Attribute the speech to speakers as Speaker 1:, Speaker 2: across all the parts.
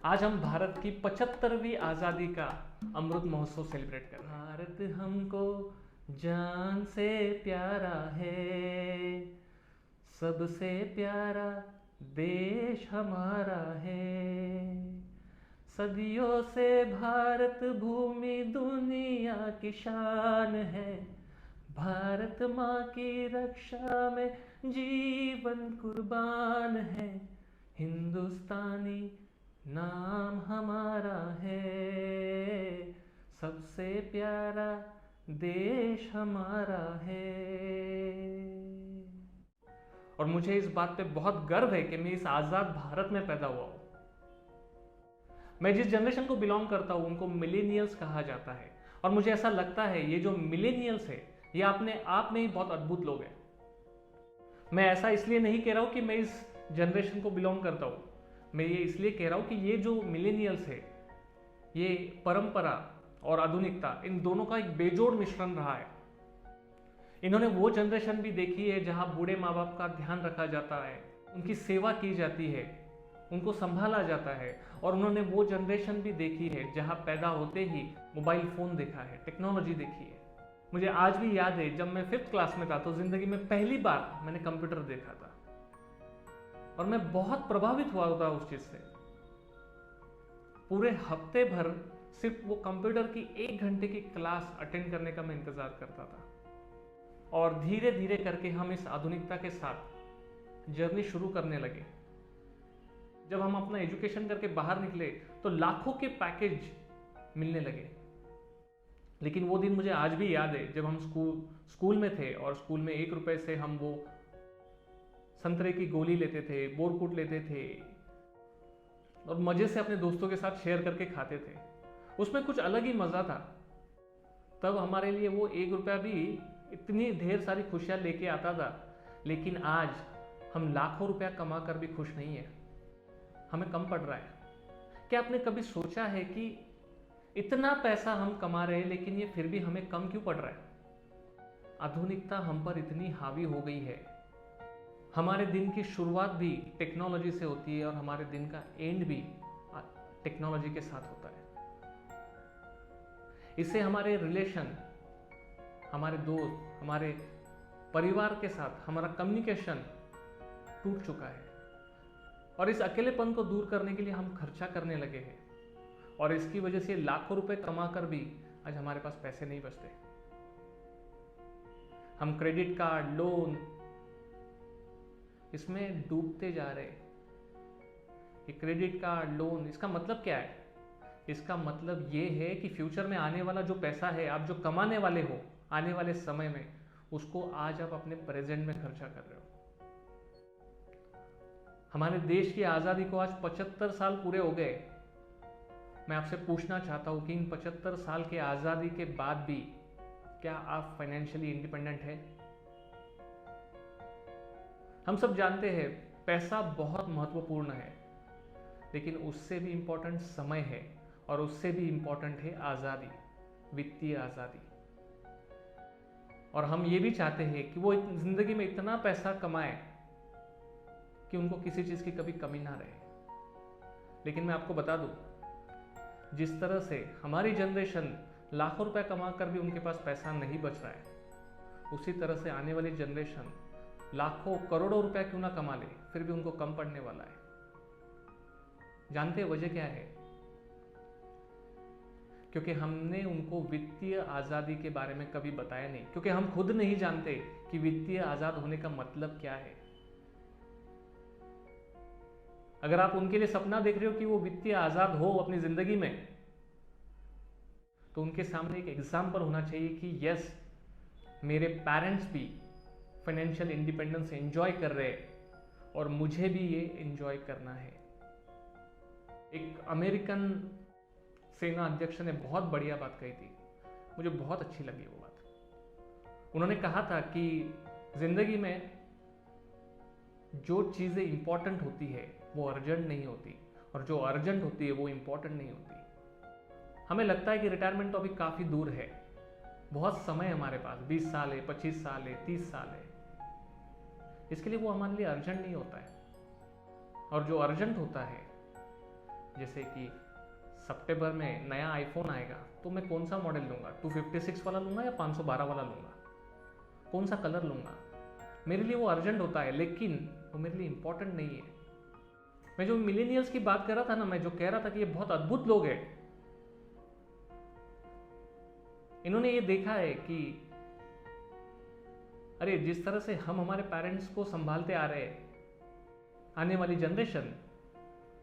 Speaker 1: आज हम भारत की 75वीं आज़ादी का अमृत महोत्सव सेलिब्रेट कर रहे हैं। भारत हमको जान से प्यारा है, सबसे प्यारा देश हमारा है। सदियों से भारत भूमि दुनिया की शान है। भारत माँ की रक्षा में जीवन कुर्बान है। हिंदुस्तानी नाम हमारा है, सबसे प्यारा देश हमारा है। और मुझे इस बात पे बहुत गर्व है कि मैं इस आज़ाद भारत में पैदा हुआ हूँ। मैं जिस जनरेशन को बिलोंग करता हूँ उनको मिलेनियल्स कहा जाता है। और मुझे ऐसा लगता है ये जो मिलेनियल्स है ये अपने आप में ही बहुत अद्भुत लोग हैं। मैं ऐसा इसलिए नहीं कह रहा हूँ कि मैं इस जनरेशन को बिलोंग करता हूँ, मैं ये इसलिए कह रहा हूँ कि ये जो मिलेनियल्स है ये परंपरा और आधुनिकता इन दोनों का एक बेजोड़ मिश्रण रहा है। इन्होंने वो जनरेशन भी देखी है जहाँ बूढ़े माँ बाप का ध्यान रखा जाता है, उनकी सेवा की जाती है, उनको संभाला जाता है। और उन्होंने वो जनरेशन भी देखी है जहाँ पैदा होते ही मोबाइल फ़ोन देखा है, टेक्नोलॉजी देखी है। मुझे आज भी याद है जब मैं 5th क्लास में था तो ज़िंदगी में पहली बार मैंने कंप्यूटर देखा था और मैं बहुत प्रभावित हुआ था उस चीज़ से। पूरे हफ्ते भर सिर्फ वो कंप्यूटर की 1 घंटे की क्लास अटेंड करने का मैं इंतज़ार करता था। और धीरे धीरे करके हम इस आधुनिकता के साथ जर्नी शुरू करने लगे। जब हम अपना एजुकेशन करके बाहर निकले तो लाखों के पैकेज मिलने लगे। लेकिन वो दिन मुझे आज भी याद है जब हम स्कूल में थे और स्कूल में 1 रुपए से हम वो संतरे की गोली लेते थे, बोरकूट लेते थे और मजे से अपने दोस्तों के साथ शेयर करके खाते थे। उसमें कुछ अलग ही मजा था। तब हमारे लिए वो 1 रुपया भी इतनी ढेर सारी खुशियां लेके आता था। लेकिन आज हम लाखों रुपया कमा कर भी खुश नहीं है, हमें कम पड़ रहा है। क्या आपने कभी सोचा है कि इतना पैसा हम कमा रहे हैं लेकिन ये फिर भी हमें कम क्यों पड़ रहा है? आधुनिकता हम पर इतनी हावी हो गई है। हमारे दिन की शुरुआत भी टेक्नोलॉजी से होती है और हमारे दिन का एंड भी टेक्नोलॉजी के साथ होता है। इससे हमारे रिलेशन, हमारे दोस्त, हमारे परिवार के साथ हमारा कम्युनिकेशन टूट चुका है। और इस अकेलेपन को दूर करने के लिए हम खर्चा करने लगे हैं और इसकी वजह से लाखों रुपए कमा कर भी आज हमारे पास पैसे नहीं बचते। हम क्रेडिट कार्ड, लोन इसमें डूबते जा रहे। ये क्रेडिट कार्ड, लोन, इसका मतलब क्या है? इसका मतलब ये है कि फ्यूचर में आने वाला जो पैसा है, आप जो कमाने वाले हो आने वाले समय में, उसको आज आप अपने प्रेजेंट में खर्चा कर रहे हो। हमारे देश की आज़ादी को आज 75 साल पूरे हो गए। मैं आपसे पूछना चाहता हूं कि इन 75 साल के आज़ादी के बाद भी क्या आप फाइनेंशियली इंडिपेंडेंट हैं? हम सब जानते हैं पैसा बहुत महत्वपूर्ण है, लेकिन उससे भी इंपॉर्टेंट समय है और उससे भी इंपॉर्टेंट है आज़ादी, वित्तीय आज़ादी। और हम ये भी चाहते हैं कि वो जिंदगी में इतना पैसा कमाए कि उनको किसी चीज़ की कभी कमी ना रहे। लेकिन मैं आपको बता दूं, जिस तरह से हमारी जनरेशन लाखों रुपए कमा कर भी उनके पास पैसा नहीं बच रहा है, उसी तरह से आने वाली जनरेशन लाखों करोड़ों रुपया क्यों ना कमा ले, फिर भी उनको कम पड़ने वाला है। जानते हैं वजह क्या है? क्योंकि हमने उनको वित्तीय आज़ादी के बारे में कभी बताया नहीं, क्योंकि हम खुद नहीं जानते कि वित्तीय आज़ाद होने का मतलब क्या है। अगर आप उनके लिए सपना देख रहे हो कि वो वित्तीय आज़ाद हो अपनी ज़िंदगी में, तो उनके सामने एक एग्जाम्पल होना चाहिए कि यस, मेरे पेरेंट्स भी फाइनेंशियल इंडिपेंडेंस एंजॉय कर रहे हैं और मुझे भी ये एंजॉय करना है। एक अमेरिकन सेना अध्यक्ष ने बहुत बढ़िया बात कही थी, मुझे बहुत अच्छी लगी वो बात। उन्होंने कहा था कि जिंदगी में जो चीज़ें इंपॉर्टेंट होती है वो अर्जेंट नहीं होती, और जो अर्जेंट होती है वो इंपॉर्टेंट नहीं होती। हमें लगता है कि रिटायरमेंट तो अभी काफ़ी दूर है, बहुत समय है हमारे पास, 20 साल है, 25 साल है, 30 साल है। इसके लिए वो हमारे लिए अर्जेंट नहीं होता है। और जो अर्जेंट होता है जैसे कि सितंबर में नया आईफोन आएगा तो मैं कौन सा मॉडल लूँगा, 256 वाला लूँगा या 512 वाला लूँगा, कौन सा कलर लूँगा। मेरे लिए वो अर्जेंट होता है, लेकिन वो मेरे लिए इंपॉर्टेंट नहीं है। मैं जो मिलेनियल्स की बात कर रहा था ना, मैं जो कह रहा था कि ये बहुत अद्भुत लोग हैं, इन्होंने ये देखा है कि अरे जिस तरह से हम हमारे पेरेंट्स को संभालते आ रहे हैं, आने वाली जनरेशन,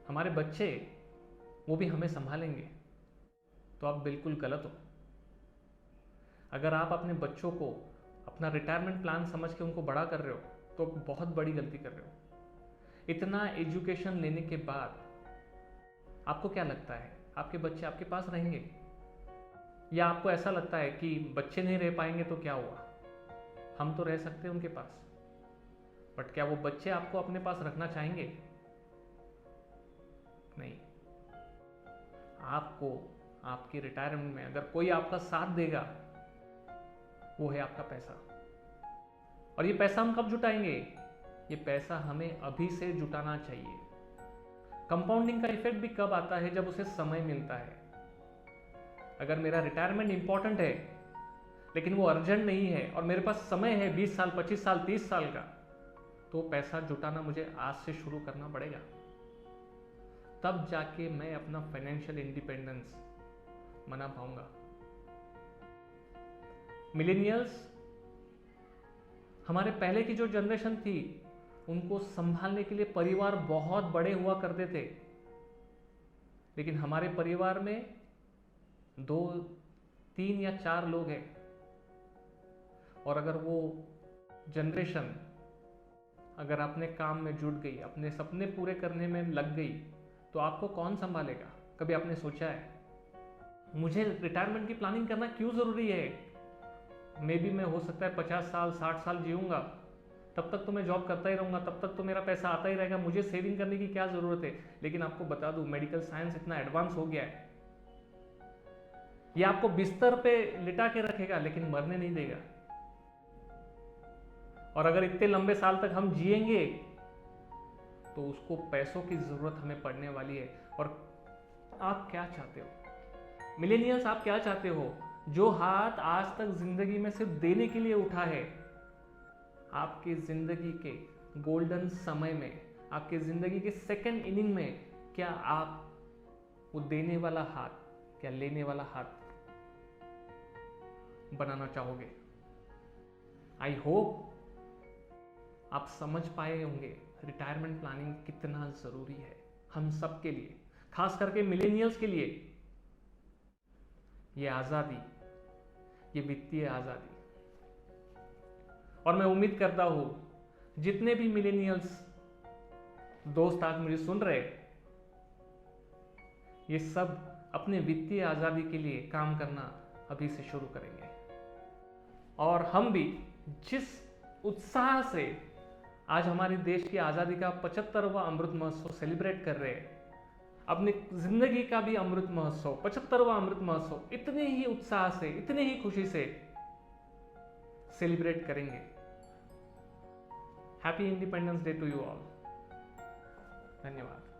Speaker 1: हमारे बच्चे, वो भी हमें संभालेंगे। तो आप बिल्कुल गलत हो अगर आप अपने बच्चों को अपना रिटायरमेंट प्लान समझ के उनको बड़ा कर रहे हो, तो बहुत बड़ी गलती कर रहे हो। इतना एजुकेशन लेने के बाद आपको क्या लगता है आपके बच्चे आपके पास रहेंगे, या आपको ऐसा लगता है कि बच्चे नहीं रह पाएंगे तो क्या हुआ, हम तो रह सकते हैं उनके पास, बट क्या वो बच्चे आपको अपने पास रखना चाहेंगे? नहीं। आपको आपकी रिटायरमेंट में अगर कोई आपका साथ देगा, वो है आपका पैसा। और ये पैसा हम कब जुटाएंगे? ये पैसा हमें अभी से जुटाना चाहिए। कंपाउंडिंग का इफेक्ट भी कब आता है? जब उसे समय मिलता है। अगर मेरा रिटायरमेंट इंपॉर्टेंट है लेकिन वो अर्जेंट नहीं है और मेरे पास समय है 20 साल, 25 साल, 30 साल का, तो पैसा जुटाना मुझे आज से शुरू करना पड़ेगा। तब जाके मैं अपना फाइनेंशियल इंडिपेंडेंस मना पाऊंगा। मिलेनियल्स, हमारे पहले की जो जनरेशन थी, उनको संभालने के लिए परिवार बहुत बड़े हुआ करते थे, लेकिन हमारे परिवार में 2, 3 या 4 लोग हैं। और अगर वो जनरेशन अगर अपने काम में जुट गई, अपने सपने पूरे करने में लग गई, तो आपको कौन संभालेगा? कभी आपने सोचा है मुझे रिटायरमेंट की प्लानिंग करना क्यों जरूरी है? मे बी मैं हो सकता है 50 साल 60 साल जीऊंगा, तब तक तो मैं जॉब करता ही रहूंगा, तब तक तो मेरा पैसा आता ही रहेगा, मुझे सेविंग करने की क्या जरूरत है? लेकिन आपको बता दूं, मेडिकल साइंस इतना एडवांस हो गया है, ये आपको बिस्तर पे लिटा के रखेगा लेकिन मरने नहीं देगा। और अगर इतने लंबे साल तक हम जिएंगे तो उसको पैसों की जरूरत हमें पड़ने वाली है। और आप क्या चाहते हो मिलेनियल्स? आप क्या चाहते हो? जो हाथ आज तक जिंदगी में सिर्फ देने के लिए उठा है, आपकी जिंदगी के गोल्डन समय में, आपके जिंदगी के सेकंड इनिंग में, क्या आप वो देने वाला हाथ, क्या लेने वाला हाथ बनाना चाहोगे? आई होप आप समझ पाए होंगे रिटायरमेंट प्लानिंग कितना जरूरी है हम सब के लिए, खास करके मिलेनियल्स के लिए। ये आजादी, ये वित्तीय आजादी। और मैं उम्मीद करता हूं जितने भी मिलेनियल्स दोस्त आज मुझे सुन रहे, ये सब अपने वित्तीय आजादी के लिए काम करना अभी से शुरू करेंगे। और हम भी जिस उत्साह से आज हमारे देश की आजादी का 75वां अमृत महोत्सव सेलिब्रेट कर रहे हैं, अपनी जिंदगी का भी अमृत महोत्सव, 75वां अमृत महोत्सव, इतने ही उत्साह से, इतने ही खुशी से सेलिब्रेट करेंगे। Happy Independence Day to you all. धन्यवाद।